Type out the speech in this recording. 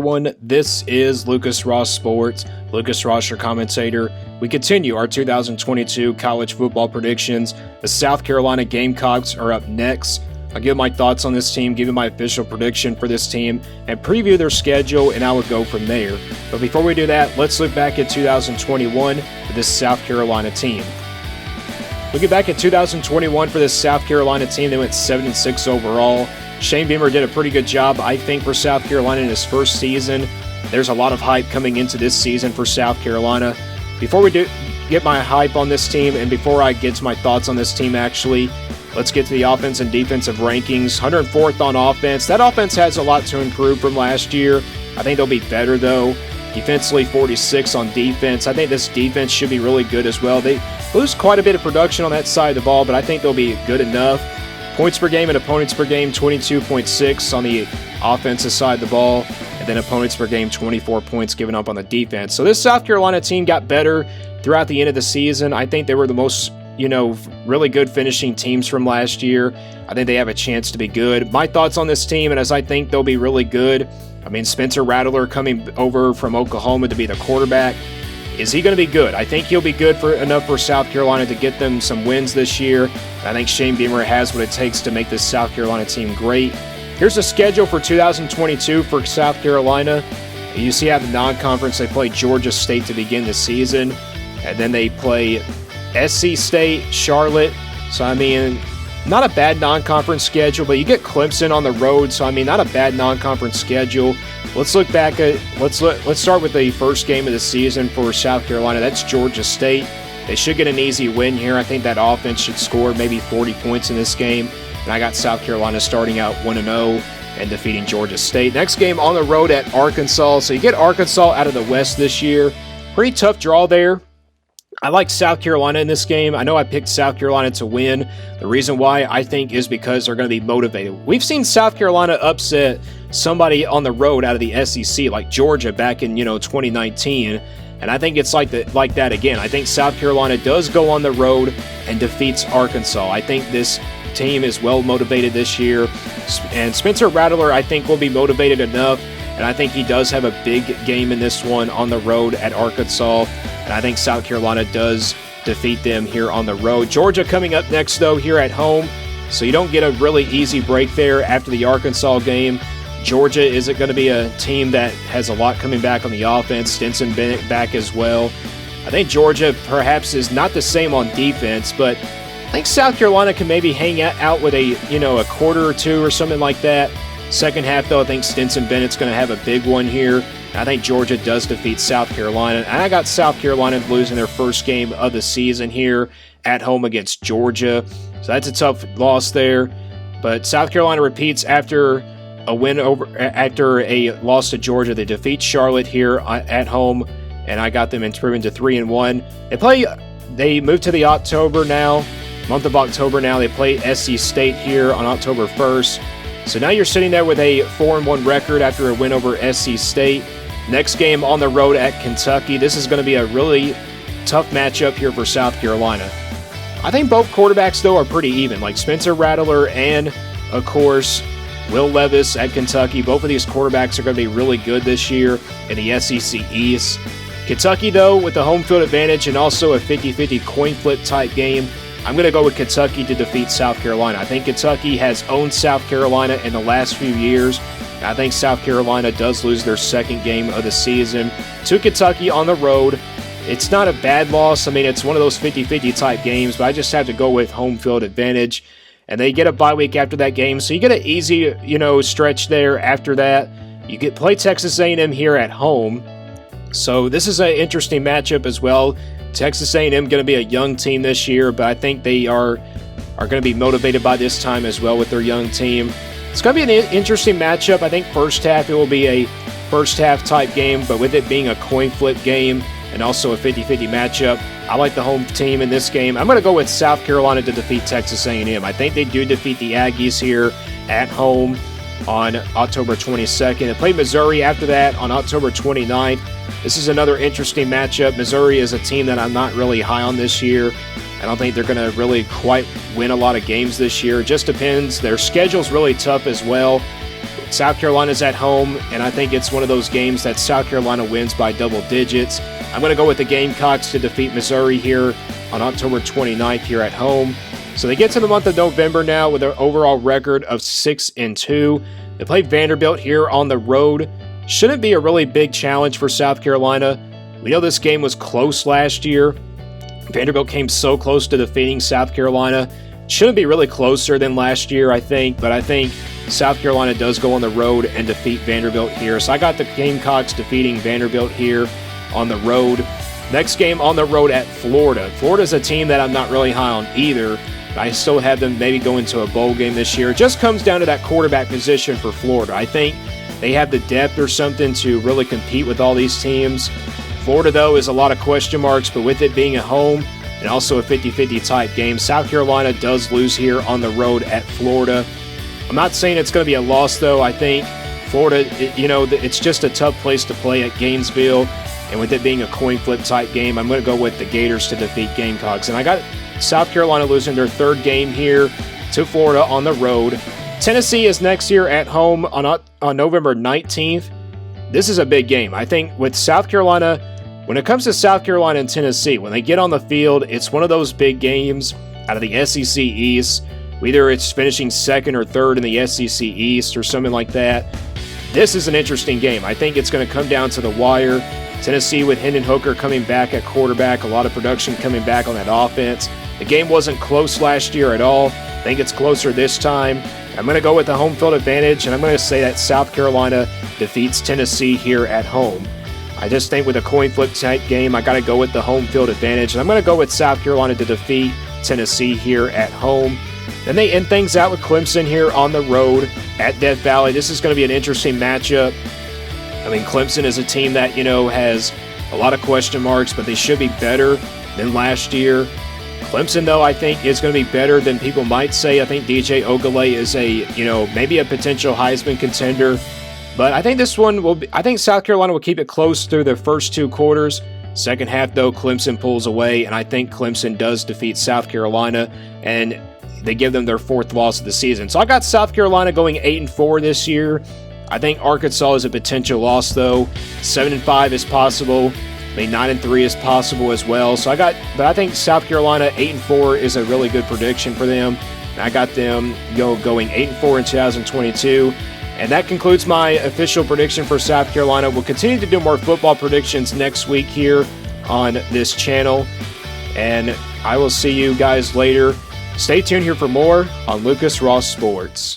everyone. This is Lucas Ross Sports. Lucas Ross, your commentator. We continue our 2022 college football predictions. The South Carolina Gamecocks are up next. I'll give my thoughts on this team, give you my official prediction for this team, and preview their schedule, and I would go from there. But before we do that, let's look back at 2021 for this South Carolina team. Looking back at 2021 for this South Carolina team, they went 7-6 overall. Shane Beamer did a pretty good job, I think, for South Carolina in his first season. There's a lot of hype coming into this season for South Carolina. Before we get my hype on this team, and before I get to my thoughts on this team actually, let's get to the offense and defensive rankings. 104th on offense. That offense has a lot to improve from last year. I think they'll be better, though. Defensively, 46 on defense. I think this defense should be really good as well. They lose quite a bit of production on that side of the ball, but I think they'll be good enough. Points per game and opponents per game, 22.6 on the offensive side of the ball, and then opponents per game, 24 points given up on the defense. So this South Carolina team got better throughout the end of the season. I think they were the most, really good finishing teams from last year. I think they have a chance to be good. My thoughts on this team, and as I think they'll be really good, Spencer Rattler coming over from Oklahoma to be the quarterback. Is he going to be good? I think he'll be good enough for South Carolina to get them some wins this year. I think Shane Beamer has what it takes to make this South Carolina team great. Here's the schedule for 2022 for South Carolina. You see at the non-conference, they play Georgia State to begin the season. And then they play SC State, Charlotte. So, not a bad non-conference schedule, but you get Clemson on the road. So, not a bad non-conference schedule. Let's look back at let's start with the first game of the season for South Carolina. That's Georgia State. They should get an easy win here. I think that offense should score maybe 40 points in this game. And I got South Carolina starting out 1-0 and defeating Georgia State. Next game on the road at Arkansas. So you get Arkansas out of the West this year. Pretty tough draw there. I like South Carolina in this game. I know I picked South Carolina to win. The reason why, I think, is because they're going to be motivated. We've seen South Carolina upset somebody on the road out of the SEC, like Georgia back in 2019, and I think it's like that again. I think South Carolina does go on the road and defeats Arkansas. I think this team is well motivated this year, and Spencer Rattler, I think, will be motivated enough, and I think he does have a big game in this one on the road at Arkansas. And I think South Carolina does defeat them here on the road. Georgia coming up next, though, here at home. So you don't get a really easy break there after the Arkansas game. Georgia isn't going to be a team that has a lot coming back on the offense. Stetson Bennett back as well. I think Georgia perhaps is not the same on defense, but I think South Carolina can maybe hang out with a quarter or two or something like that. Second half, though, I think Stetson Bennett's going to have a big one here. I think Georgia does defeat South Carolina. And I got South Carolina losing their first game of the season here at home against Georgia. So that's a tough loss there. But South Carolina repeats after a loss to Georgia. They defeat Charlotte here at home, and I got them improving to 3-1. They move to the month of October now. They play SC State here on October 1st. So now you're sitting there with a 4-1 record after a win over SC State. Next game on the road at Kentucky. This is going to be a really tough matchup here for South Carolina. I think both quarterbacks, though, are pretty even. Like Spencer Rattler and, of course, Will Levis at Kentucky. Both of these quarterbacks are going to be really good this year in the SEC East. Kentucky, though, with the home field advantage and also a 50-50 coin flip type game, I'm going to go with Kentucky to defeat South Carolina. I think Kentucky has owned South Carolina in the last few years. I think South Carolina does lose their second game of the season to Kentucky on the road. It's not a bad loss. It's one of those 50-50 type games, but I just have to go with home field advantage. And they get a bye week after that game, so you get an easy, stretch there after that. You play Texas A&M here at home. So this is an interesting matchup as well. Texas A&M going to be a young team this year, but I think they are going to be motivated by this time as well with their young team. It's going to be an interesting matchup. I think first half it will be a first half type game, but with it being a coin flip game and also a 50-50 matchup, I like the home team in this game. I'm going to go with South Carolina to defeat Texas A&M. I think they do defeat the Aggies here at home on October 22nd. They play Missouri after that on October 29th. This is another interesting matchup. Missouri is a team that I'm not really high on this year. I don't think they're going to really quite win a lot of games this year. It just depends. Their schedule's really tough as well. South Carolina's at home, and I think it's one of those games that South Carolina wins by double digits. I'm going to go with the Gamecocks to defeat Missouri here on October 29th here at home. So they get to the month of November now with an overall record of 6-2. They play Vanderbilt here on the road. Shouldn't be a really big challenge for South Carolina. We know this game was close last year. Vanderbilt came so close to defeating South Carolina. Shouldn't be really closer than last year, I think, but I think South Carolina does go on the road and defeat Vanderbilt here. So I got the Gamecocks defeating Vanderbilt here on the road. Next game on the road at Florida. Florida's a team that I'm not really high on either. I still have them maybe going to a bowl game this year. It just comes down to that quarterback position for Florida. I think they have the depth or something to really compete with all these teams. Florida, though, is a lot of question marks, but with it being at home and also a 50-50 type game, South Carolina does lose here on the road at Florida. I'm not saying it's going to be a loss, though. I think Florida, it's just a tough place to play at Gainesville, and with it being a coin flip type game, I'm going to go with the Gators to defeat Gamecocks. And I got South Carolina losing their third game here to Florida on the road. Tennessee is next year at home on November 19th. This is a big game. I think with South Carolina, when it comes to South Carolina and Tennessee, when they get on the field, it's one of those big games out of the SEC East. Whether it's finishing second or third in the SEC East or something like that. This is an interesting game. I think it's going to come down to the wire. Tennessee with Hendon Hooker coming back at quarterback, a lot of production coming back on that offense. The game wasn't close last year at all. I think it's closer this time. I'm going to go with the home field advantage, and I'm going to say that South Carolina defeats Tennessee here at home. I just think with a coin flip type game, I got to go with the home field advantage, and I'm going to go with South Carolina to defeat Tennessee here at home. Then they end things out with Clemson here on the road at Death Valley. This is going to be an interesting matchup. I mean, Clemson is a team that, has a lot of question marks, but they should be better than last year. Clemson, though, I think is going to be better than people might say. I think DJ Ogilvy is maybe a potential Heisman contender. But I think this one I think South Carolina will keep it close through the first two quarters. Second half, though, Clemson pulls away, and I think Clemson does defeat South Carolina, and they give them their fourth loss of the season. So I got South Carolina going 8-4 this year. I think Arkansas is a potential loss, though. 7-5 is possible. I mean, 9-3 is possible as well. But I think South Carolina 8-4 is a really good prediction for them. And I got them going 8-4 in 2022. And that concludes my official prediction for South Carolina. We'll continue to do more football predictions next week here on this channel. And I will see you guys later. Stay tuned here for more on Lucas Ross Sports.